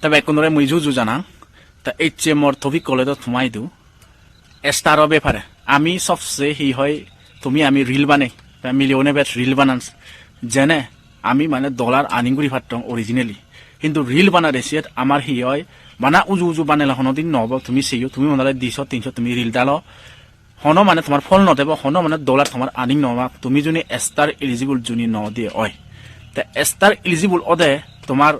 তবে কোনরে মুই জুজু জানা তা এইচে মোর টপিক কলে তো তোমাই দু স্টারর ব্যাপারে আমি সবচেয়ে হি হয় তুমি আমি রিল বানাই মিলিয়নে বেট রিল বানান যেনে আমি মানে ডলার আর্নিং করি পারতাম অরিজিনালি কিন্তু রিল বানা রেসিয়েট আমার হি হয় বানা উজু উজু বানালে হনদিন নহব তুমি সেইও তুমি মনে 200-300 তুমি রিল ডালো হনো মানে তোমার ফল নদেব হনো মানে ডলার তোমার আর্নিং নহবা তুমি যদি স্টার এলিজিবল যদি ন দিয়ে হয় তা স্টার এলিজিবল ওদে তোমার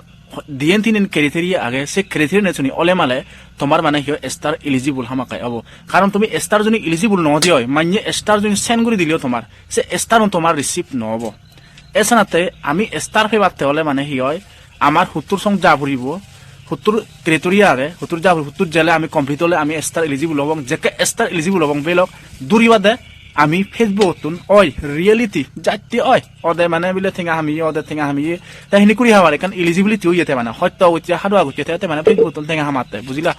দিয়েন তিন ক্রাইটেরিয়া আগে সে ক্রাইটেরিয়া শুনি ওলে মালে তোমার মানে হিও স্টার এলিজিবল হামাকাই হবো কারণ তুমি স্টার যদি এলিজিবল ন দিয়ে মানে স্টার যদি সেন্ড করে দিলেও তোমার সে স্টার তোমার রিসিভ নহব এছাড়াতে আমি স্টার ফেবারতে হলে মানে হি হয় আমার 70 সং যা ভরিব 70 ক্রাইটেরিয়া আগে 70 যা 70 জেলে আমি কমপ্লিট হলে আমি স্টার এলিজিবল হব যেকে স্টার এলিজিবল হব বেলক দূরিবা দে আমি ফেসবুক তুন ওই রিয়েলিটি যাইতে ওই ওদে মানে বিলে থিঙা হামি ওদে থিঙা হামি তাহিনি কুরি হাবারে কারণ এলিজিবিলিটি হইতে মানে হয়তো হইতে হাড়ু আগুতে মানে ফেসবুক তুন থিঙা হামাতে বুঝিলা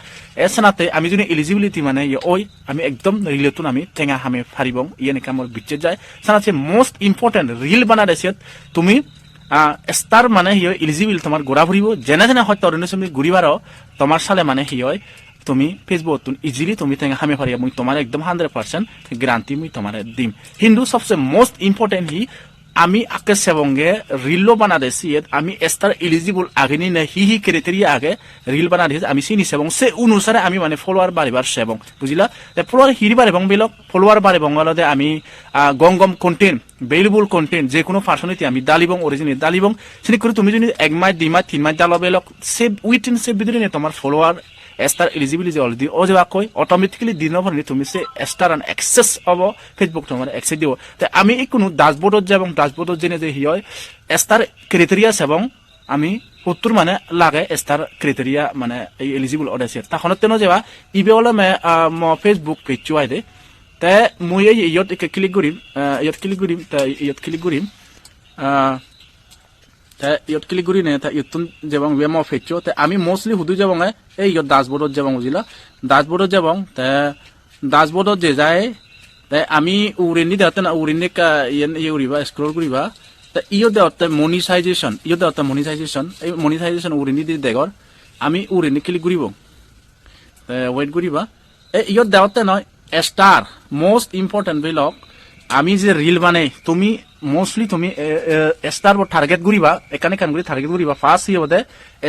এছাড়াতে আমি যদি এলিজিবিলিটি মানে ওই আমি একদম রিলেতুন আমি থিঙা হামে ফারিবং ইয়ে নাকি আমার বিচ্ছে যায় সানাছে মোস্ট ইম্পর্টেন্ট রিল বানা দেশত তুমি স্টার মানে হি এলিজিবল তোমার গোড়া ফুরিব যেনে যেনে হয়তো তুমি ঘুরিবারও তোমার সালে মানে হি হয় তুমি ফেসবুক ইজিলি তুমি তেঙ্গা হামে পারিয়া মুই তোমার একদম 100% গ্যারান্টি মুই তোমার দিম হিন্দু সবচেয়ে মোস্ট ইম্পর্টেন্ট হি আমি আকে সেবঙ্গে রিল বানা দেছি আমি স্টার এলিজিবল আগে নি না হি ক্রাইটেরিয়া আগে রিল বানা দিছি আমি চিনি সেবং সে অনুসারে আমি মানে ফলোয়ার বাড়িবার সেবং বুঝিলা ফলোয়ার হিরিবার এবং বেলক ফলোয়ার বাড়ে বঙ্গালদে আমি গঙ্গম কন্টেন্ট ভ্যালুবল কন্টেন্ট যে কোনো পার্সোনালিটি আমি দালিবং অরিজিনাল দালিবং সেনি করে তুমি যদি 1 মাস 2 মাস 3 মাস দালো বেলক সেভ উইথিন সেভ ভিতরে তোমার ফলোয়ার স্টার এলিজিবিলিটি অলরেডি ও যে কই অটোমেটিক্যালি দিন ভরি তুমি সে স্টার এন্ড অ্যাক্সেস হব ফেসবুক তোমার অ্যাক্সেস দিব তাই আমি এই কোনো ড্যাশবোর্ডত যাব ড্যাশবোর্ডত জেনে যে হি হয় স্টার ক্রাইটেরিয়া এবং আমি 70 মানে লাগে স্টার ক্রাইটেরিয়া মানে এই এলিজিবল অডেছে তখন তেন যাবা ইবে হলে ম ফেসবুক পেজ চুয়াই দে তে মই এই ইয়ত ক্লিক করিম তা ইয়ত ক্লিক করিম ইয়ত ক্লিক করি নে তা ইয়তুন যেবং ওয়েম অফ ফেচো তে আমি মোস্টলি হুদু যেবং এই ইয়ত ড্যাশবোর্ডত যেবং বুঝিলা ড্যাশবোর্ডত যেবং তে ড্যাশবোর্ডত যে যায় তে আমি উরিনি দাতে না উরিনি কা ইয়ে উরিবা স্ক্রল করিবা তে ইয়ত দাতে মনিটাইজেশন এই মনিটাইজেশন উরিনি দি দেগর আমি উরিনি ক্লিক করিব তে ওয়েট করিবা এই ইয়ত দাতে নয় স্টার মোস্ট ইম্পর্টেন্ট বেলক আমি যে রিল বানাই তুমি মোস্টলি তুমি স্টার বোর্ড টার্গেট করিবা এখানে কান করি টার্গেট করিবা ফার্স্ট হি হদে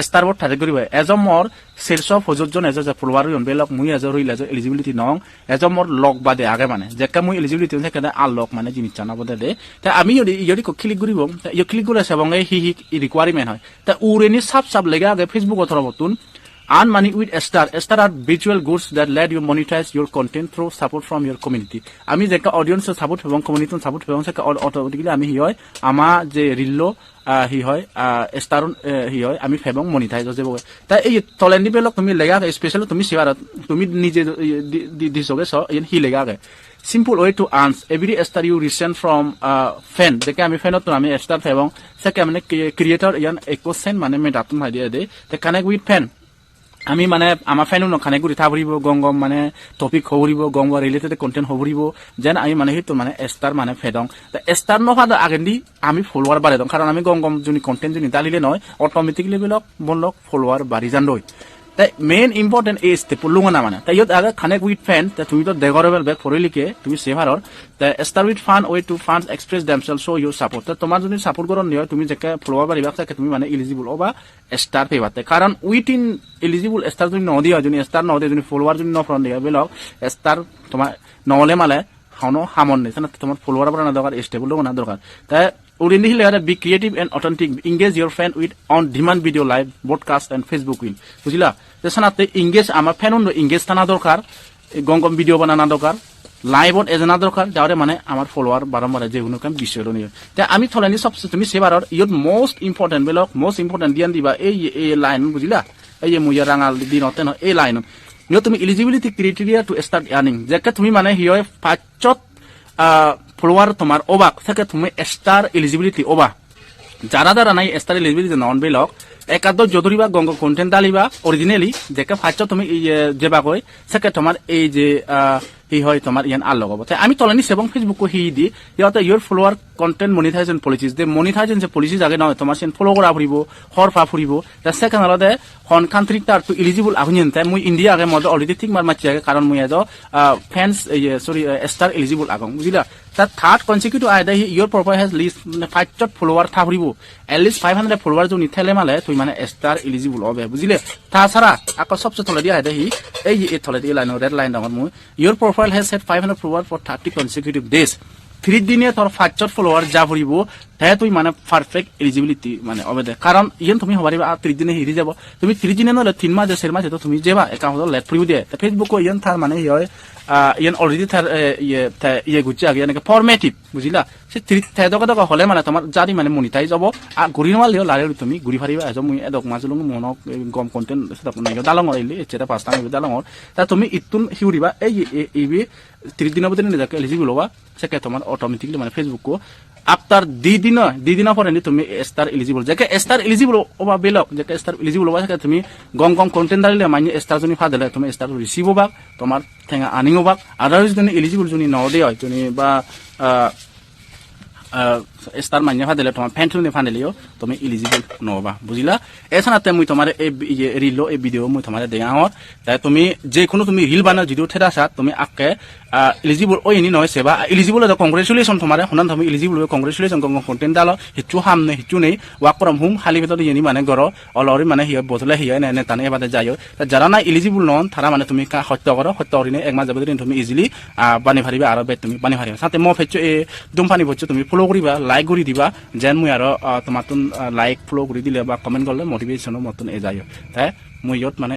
স্টার বোর্ড টার্গেট করিবা এজম মোর সেলস অফ হজজন এজ যে ফলোয়ার হইন বেলক মুই এজ রইলা যে এলিজিবিলিটি নং এজম মোর লক বাদে আগে মানে যেকা মুই এলিজিবিলিটি থাকে না আল লক মানে জিনিস জানা বদে দে তা আমি ইয়দি ক্লিক করিব ইয় ক্লিক করে সেবং হি রিকোয়ারমেন্ট হয় তা উরেনি সাব লেগে আগে ফেসবুক অথর বতুন earn money with Star. Star are virtual goods that let you monetize your content through support from your community. আমি যে অডিয়েন্স সাপোর্ট এবং কমিউনিটি সাপোর্ট এবং অটোমেটিক্যালি আমি হি হয় আমার যে রিল হি হয় স্টার হি হয় আমি ফেবং মনিটাইজ যাব তাই এই তলেন্দি বেলক তুমি লেগা স্পেশাল তুমি সেবার তুমি নিজে দিছগে স হি লেগা simple way to earn every star you receive from fan যেকে আমি ফ্যানত আমি স্টার ফেবং সেকে মানে ক্রিয়েটর ইয়ান ইকোসেন্ট মানে মে ডাটন হাই দিয়ে দে তে কানেক্ট উইথ ফ্যান আমি মানে আমার ফ্যান খানে গুড়ি থাবরিব গঙ্গম মানে টপিক হবরিব গঙ্গ রিলেটেড কন্টেন্ট হবরিব যেন আমি মানে সেইটো মানে স্টার মানে ফেদং স্টার নফাদ আগেন্দি আমি ফলোয়ার বাড়ে দং কারণ আমি গঙ্গম যদি কন্টেন্ট যদি দালিলে নয় অটোমেটিকলি বেলক বলক ফলোয়ার বাড়ি যান দই তাই মেইন ইম্পর্টেন্ট এই স্টেপ লুঙা না মানে তাই ইয়ত আগে কানেক্ট উইথ ফ্যান তুমি তো ডেগরেবল ব্যাক ফরিলিকে তুমি সেভারর তাই star with fun way to fund express themselves show your support তোমার যদি সাপোর্ট করন নিয় তুমি যেকে ফলোয়ার বাড়িবা থাকে তুমি মানে এলিজিবল হবা স্টার পেবাতে কারণ উইথিন এলিজিবল স্টার যদি নদিয়া যদি স্টার নদিয়া যদি ফলোয়ার যদি নফরন দিয়া বেলক স্টার তোমার নহলে মালে হানো হামন নেই তোমার ফলোয়ার বাড়ানো দরকার স্টেবল না দরকার তাই Urindi Hilera, be creative and authentic. Engage your fan with on-demand video live, broadcast and Facebook will. বুঝলা যেসানাতে engage আমার ফ্যান অন্য engage টানা দরকার গঙ্গম ভিডিও বানানো দরকার লাইভত এজনা দরকার যাওয়ারে মানে আমার ফলোয়ার বারম্বার যে কোনো কাম বিষয় নিয়ে তাই আমি থলানি সবচেয়ে তুমি সেবারর ইয়ত মোস্ট ইম্পর্টেন্ট বেলক মোস্ট ইম্পর্টেন্ট দিয়ান দিবা এই লাইন বুঝলা এই মুইয়া রাঙাল দিনতে ন এই লাইন ইয়ত তুমি eligibility criteria to start earning যেকে তুমি মানে হিয় পাঁচত ফলোয়ার তোমার অবাক থাকে তুমি স্টার এলিজিবিলিটি অবা যারা যারা নাই স্টার এলিজিবিলিটি নন বেলক একাদশ যদুরিবা গঙ্গ কন্টেন্ট ডালিবা অরিজিনালি যেকে ফাইচ তুমি যেবা কই সেকে তোমার এই যে হি হয় তোমার ইয়ান আর লগাবো তাই আমি তলানি সেবং ফেসবুক হি দি ইয়াতে your follower content monetization policies দে মনিটাইজেশন যে পলিসি আগে নয় তোমার সেন ফলো করা ফুরিব হর ফা ফুরিব তা সেকেন্ড আলাদা হন কান্ট্রি তার টু এলিজিবল আগুন তাই মুই ইন্ডিয়া আগে মধ্যে অলরেডি ঠিক মার মাছি আগে কারণ মুই এজ ফ্যান্স সরি স্টার এলিজিবল আগং বুঝিলা তার থার্ড কনসিকিউটিভ আইডা হি ইয়োর প্রপার হ্যাজ লিস্ট মানে 500 ফলোয়ার থা ফুরিব এটলিস্ট 500 ফলোয়ার যদি থেলে মালে তুই মানে স্টার এলিজিবল হবে বুঝিলে তাছাড়া আকো সবচেয়ে তলে দিয়া আইডা হি এই তলে দিয়া লাইন রেড লাইন আমার মুই your profile has set 500 follower for 30 consecutive days 3 দিনে তোর 500 ফলোয়ার যা ফুরিব তাই তুই মানে পারফেক্ট এলিজিবিলিটি মানে হবে দে কারণ ইয়ান তুমি হবারিবা 3 দিনে হিরি যাব তুমি 3 দিনে নলে 3 মাস 4 মাস তো তুমি যেবা একাউন্ট লেট ফুরিব দে ফেসবুক ইয়ান থার মানে হয় ইয়ান অলরেডি থার ইয়ে গুচি আগে এনেকে ফরমেটিভ বুঝিলা সে 3 দকা হলে মানে তোমার জারি মানে মনিটাইজ যাব আর গুরি মালিও লারে তুমি গুরি ফারিবা এজ মুই এদক মাজলং মনক গম কন্টেন্ট সেটা নাই দালং আইলি এচেটা পাঁচটা নাই দালং তা তুমি ইতুন হিউরিবা এই 30 দিনের মধ্যে নিয়ে যাকে এলিজিবল হবা সেকে তোমার অটোমেটিকলি মানে ফেসবুক কো আফটার 2 দিন পরে তুমি স্টার এলিজিবল যাকে স্টার এলিজিবল ওবা বেলক যাকে স্টার এলিজিবল ওবা সেকে তুমি গম কন্টেন্ট দাঁড়িলে মানে স্টার জনি ফাদেলে তুমি স্টার রিসিভ হবা তোমার ঠেঙা আনিং হবা আদারওয়াইজ যদি এলিজিবল যদি নদে হয় তুমি বা স্টার মাইনে ফাদেলে তোমার ফ্যান্টুনি ফান্ডেলিও তুমি এলিজিবল নহবা বুঝিলা এছাড়াতে মুই তোমার এই রিল এই ভিডিও মুই তোমার দেয়া হর তাই তুমি যে কোনো তুমি রিল বানাও ভিডিও ঠেদাসা তুমি আকে এলিজিবল ওই নি নয় সেবা এলিজিবল দা কংগ্রেচুলেশন তোমার হনান তুমি এলিজিবল কংগ্রেচুলেশন গং কন্টেন্ট দালো হিচু হাম নে হিচু নেই ওয়াক ফ্রম হোম খালি ভেতর ইনি মানে গর অলরি মানে হিয় বদলে হিয় নে তানে এবারে যায়ও যারা না এলিজিবল নন তারা মানে তুমি কা সত্য করো সত্য করিনে এক মাস যাবে তুমি ইজিলি বানি ফারিবা আর বে তুমি বানি ফারিবা সাথে মো ফেচু এ দুমফানি বচ্চু তুমি ফলো করিবা লাইক কৰি দিবা যেন মই আৰু তোমাতুন লাইক ফলো কৰি দিলে বা কমেন্ট কৰলে মোটিভেশন মতন এ যায় তাই মই ইয়ত মানে